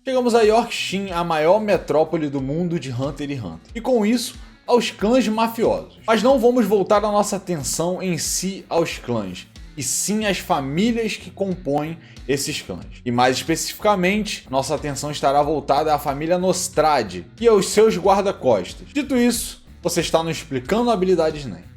Chegamos a Yorkshire, a maior metrópole do mundo de Hunter x Hunter. E com isso, aos clãs mafiosos. Mas não vamos voltar a nossa atenção em si aos clãs, e sim às famílias que compõem esses clãs. E mais especificamente, nossa atenção estará voltada à família Nostrade e aos seus guarda-costas. Dito isso, você está no Explicando Habilidades NEM.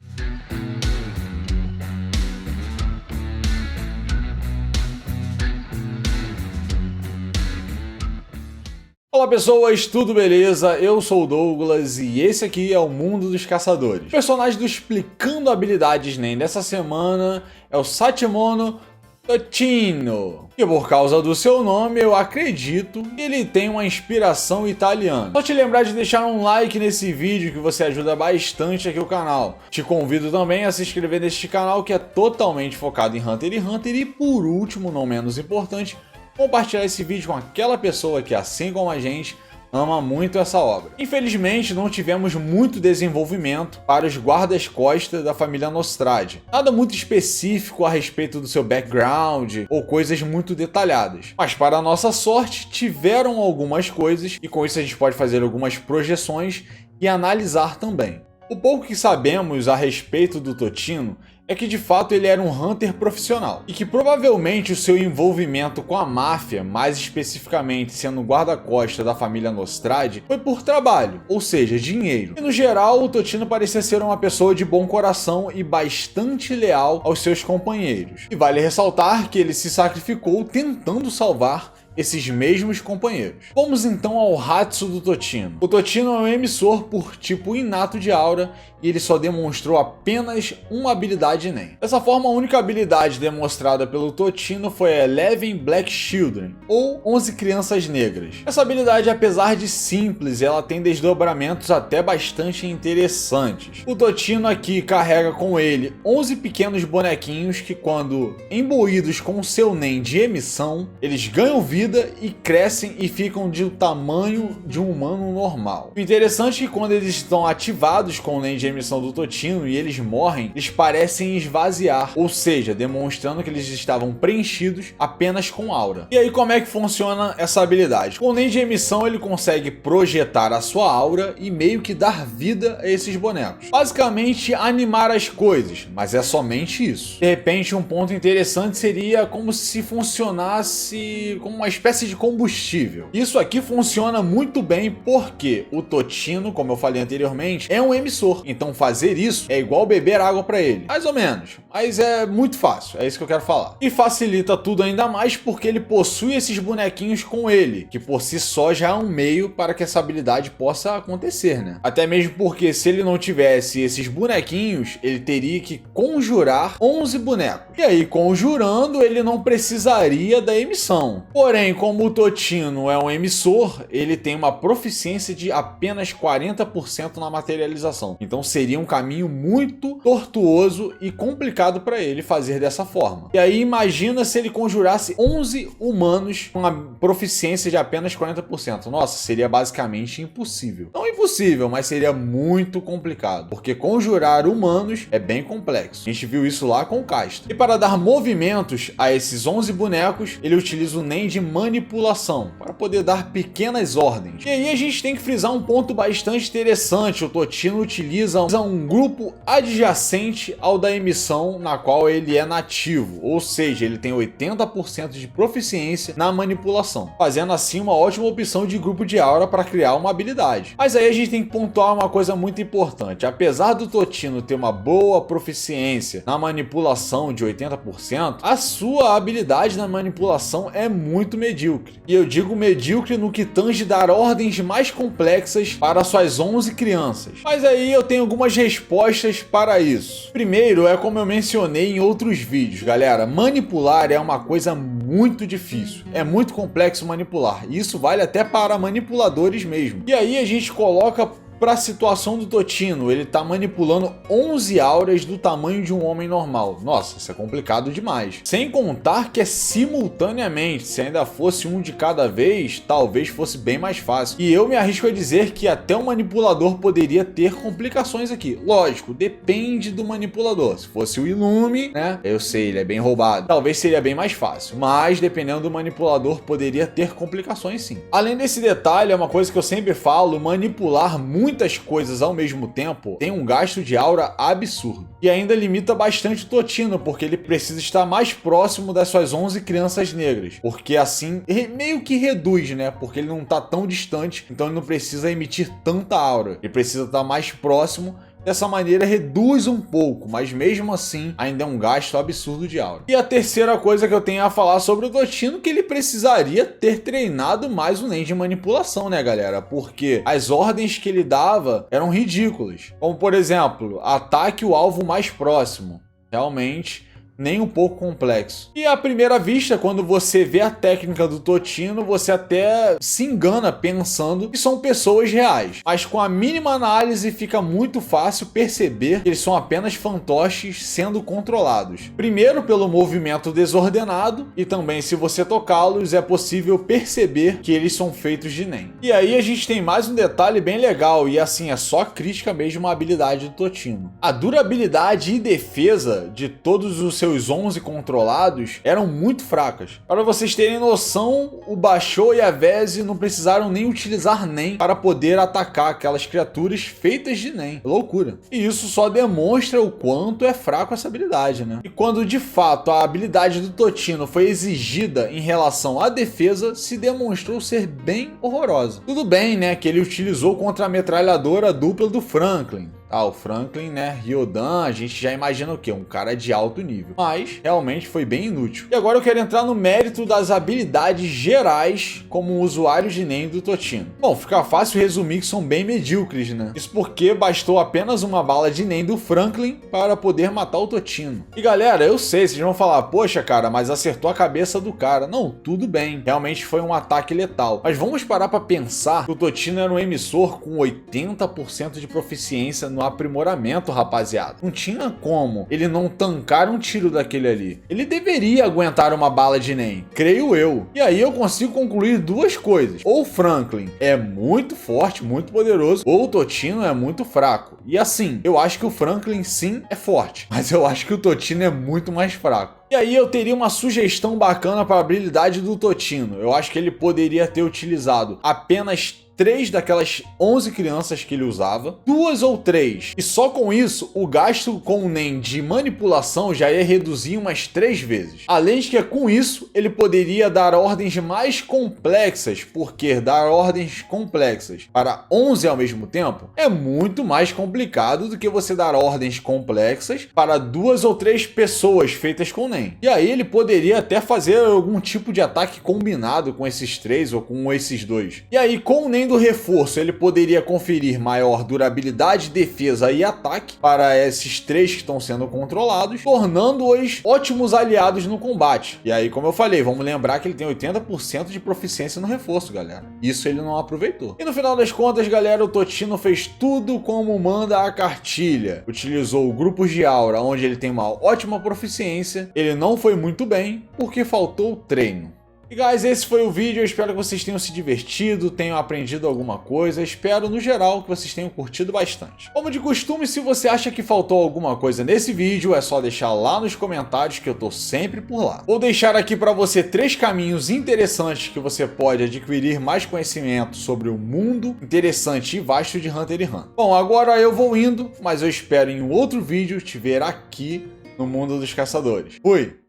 Olá pessoas, tudo beleza? Eu sou o Douglas e esse aqui é o Mundo dos Caçadores. O personagem do Explicando Habilidades NEM dessa semana é o Sachimono Totino, que por causa do seu nome eu acredito que ele tem uma inspiração italiana. Só te lembrar de deixar um like nesse vídeo que você ajuda bastante aqui o canal. Te convido também a se inscrever neste canal que é totalmente focado em Hunter x Hunter e por último, não menos importante, compartilhar esse vídeo com aquela pessoa que, assim como a gente, ama muito essa obra. Infelizmente, não tivemos muito desenvolvimento para os guardas-costas da família Nostrade. Nada muito específico a respeito do seu background ou coisas muito detalhadas. Mas para a nossa sorte, tiveram algumas coisas e com isso a gente pode fazer algumas projeções e analisar também. O pouco que sabemos a respeito do Totino é que de fato ele era um hunter profissional e que provavelmente o seu envolvimento com a máfia, mais especificamente sendo guarda-costas da família Nostrade, foi por trabalho, ou seja, dinheiro. E no geral o Totino parecia ser uma pessoa de bom coração e bastante leal aos seus companheiros. E vale ressaltar que ele se sacrificou tentando salvar esses mesmos companheiros. Vamos então ao Hatsu do Totino. O Totino é um emissor por tipo inato de aura e ele só demonstrou apenas uma habilidade NEM. Dessa forma, a única habilidade demonstrada pelo Totino foi a 11 Black Children, ou 11 Crianças Negras. Essa habilidade, apesar de simples, ela tem desdobramentos até bastante interessantes. O Totino aqui carrega com ele 11 pequenos bonequinhos que, quando imbuídos com seu NEM de emissão, eles ganham vida e crescem e ficam do tamanho de um humano normal. O interessante é que quando eles estão ativados com o NEM de emissão do Totino e eles morrem, eles parecem esvaziar, ou seja, demonstrando que eles estavam preenchidos apenas com aura. E aí como é que funciona essa habilidade? Com o NEM de emissão ele consegue projetar a sua aura e meio que dar vida a esses bonecos. Basicamente animar as coisas, mas é somente isso. De repente um ponto interessante seria como se funcionasse como uma espécie de combustível. Isso aqui funciona muito bem porque o Totino, como eu falei anteriormente, é um emissor. Então fazer isso é igual beber água para ele. Mais ou menos. Mas é muito fácil. É isso que eu quero falar. E facilita tudo ainda mais porque ele possui esses bonequinhos com ele, que por si só já é um meio para que essa habilidade possa acontecer, né? Até mesmo porque se ele não tivesse esses bonequinhos, ele teria que conjurar 11 bonecos. E aí, conjurando, ele não precisaria da emissão. Porém, como o Totino é um emissor, ele tem uma proficiência de apenas 40% na materialização. Então seria um caminho muito tortuoso e complicado para ele fazer dessa forma. E aí imagina se ele conjurasse 11 humanos com a proficiência de apenas 40%. Nossa, seria basicamente impossível. Não impossível, mas seria muito complicado. Porque conjurar humanos é bem complexo. A gente viu isso lá com o Castro. E para dar movimentos a esses 11 bonecos, ele utiliza o NEM de manipulação para poder dar pequenas ordens. E aí a gente tem que frisar um ponto bastante interessante. O Totino utiliza um grupo adjacente ao da emissão na qual ele é nativo, ou seja, ele tem 80% de proficiência na manipulação, fazendo assim uma ótima opção de grupo de aura para criar uma habilidade. Mas aí a gente tem que pontuar uma coisa muito importante. Apesar do Totino ter uma boa proficiência na manipulação de 80%, a sua habilidade na manipulação é muito medíocre. E eu digo medíocre no que tange dar ordens mais complexas para suas 11 crianças. Mas aí eu tenho algumas respostas para isso. Primeiro é como eu mencionei em outros vídeos, galera, manipular é uma coisa muito difícil. É muito complexo manipular. Isso vale até para manipuladores mesmo. E aí a gente coloca para a situação do Totino, ele tá manipulando 11 auras do tamanho de um homem normal. Nossa, isso é complicado demais. Sem contar que é simultaneamente, se ainda fosse um de cada vez, talvez fosse bem mais fácil. E eu me arrisco a dizer que até o manipulador poderia ter complicações aqui. Lógico, depende do manipulador. Se fosse o Illume, né? Eu sei, ele é bem roubado. Talvez seria bem mais fácil. Mas dependendo do manipulador, poderia ter complicações sim. Além desse detalhe, é uma coisa que eu sempre falo, manipular muitas coisas ao mesmo tempo tem um gasto de aura absurdo. E ainda limita bastante o Totino, porque ele precisa estar mais próximo das suas 11 crianças negras. Porque assim, meio que reduz, né? Porque ele não tá tão distante, então ele não precisa emitir tanta aura. Ele precisa estar mais próximo. Dessa maneira reduz um pouco, mas mesmo assim ainda é um gasto absurdo de aura. E a terceira coisa que eu tenho a falar sobre o Totino é que ele precisaria ter treinado mais o Nen de manipulação, né galera? Porque as ordens que ele dava eram ridículas. Como por exemplo, ataque o alvo mais próximo. Realmente nem um pouco complexo. E à primeira vista, quando você vê a técnica do Totino, você até se engana pensando que são pessoas reais. Mas com a mínima análise fica muito fácil perceber que eles são apenas fantoches sendo controlados. Primeiro pelo movimento desordenado e também se você tocá-los é possível perceber que eles são feitos de Nen. E aí a gente tem mais um detalhe bem legal e assim é só crítica mesmo à habilidade do Totino. A durabilidade e defesa de todos os seus 11 controlados eram muito fracas. Para vocês terem noção, o Basho e a Vezi não precisaram nem utilizar Nen para poder atacar aquelas criaturas feitas de Nen. Loucura. E isso só demonstra o quanto é fraco essa habilidade, né? E quando de fato a habilidade do Totino foi exigida em relação à defesa, se demonstrou ser bem horrorosa. Tudo bem, né, que ele utilizou contra a metralhadora dupla do Franklin. Ah, o Franklin, né, Ryodan, a gente já imagina o quê? Um cara de alto nível. Mas, realmente foi bem inútil. E agora eu quero entrar no mérito das habilidades gerais como usuário de Nen do Totino. Bom, fica fácil resumir que são bem medíocres, né? Isso porque bastou apenas uma bala de Nen do Franklin para poder matar o Totino. E galera, eu sei, vocês vão falar, poxa cara, mas acertou a cabeça do cara. Não, tudo bem, realmente foi um ataque letal. Mas vamos parar para pensar que o Totino era um emissor com 80% de proficiência no aprimoramento, rapaziada. Não tinha como ele não tancar um tiro daquele ali. Ele deveria aguentar uma bala de Nen, creio eu. E aí eu consigo concluir duas coisas. Ou o Franklin é muito forte, muito poderoso, ou o Totino é muito fraco. E assim, eu acho que o Franklin sim é forte, mas eu acho que o Totino é muito mais fraco. E aí eu teria uma sugestão bacana para a habilidade do Totino. Eu acho que ele poderia ter utilizado apenas 3 daquelas 11 crianças que ele usava, 2 ou 3. E só com isso, o gasto com o Nen de manipulação já ia reduzir umas 3 vezes. Além de que com isso, ele poderia dar ordens mais complexas, porque dar ordens complexas para 11 ao mesmo tempo é muito mais complicado do que você dar ordens complexas para 2 ou 3 pessoas feitas com Nen. E aí ele poderia até fazer algum tipo de ataque combinado com esses 3 ou com esses 2. E aí com o Nen do reforço, ele poderia conferir maior durabilidade, defesa e ataque para esses 3 que estão sendo controlados, tornando-os ótimos aliados no combate. E aí, como eu falei, vamos lembrar que ele tem 80% de proficiência no reforço, galera. Isso ele não aproveitou. E no final das contas, galera, o Totino fez tudo como manda a cartilha. Utilizou grupos de aura, onde ele tem uma ótima proficiência. Ele não foi muito bem, porque faltou treino. E guys, esse foi o vídeo, eu espero que vocês tenham se divertido, tenham aprendido alguma coisa, espero no geral que vocês tenham curtido bastante. Como de costume, se você acha que faltou alguma coisa nesse vídeo, é só deixar lá nos comentários que eu tô sempre por lá. Vou deixar aqui para você 3 caminhos interessantes que você pode adquirir mais conhecimento sobre o mundo interessante e vasto de Hunter x Hunter. Bom, agora eu vou indo, mas eu espero em um outro vídeo te ver aqui no mundo dos caçadores. Fui!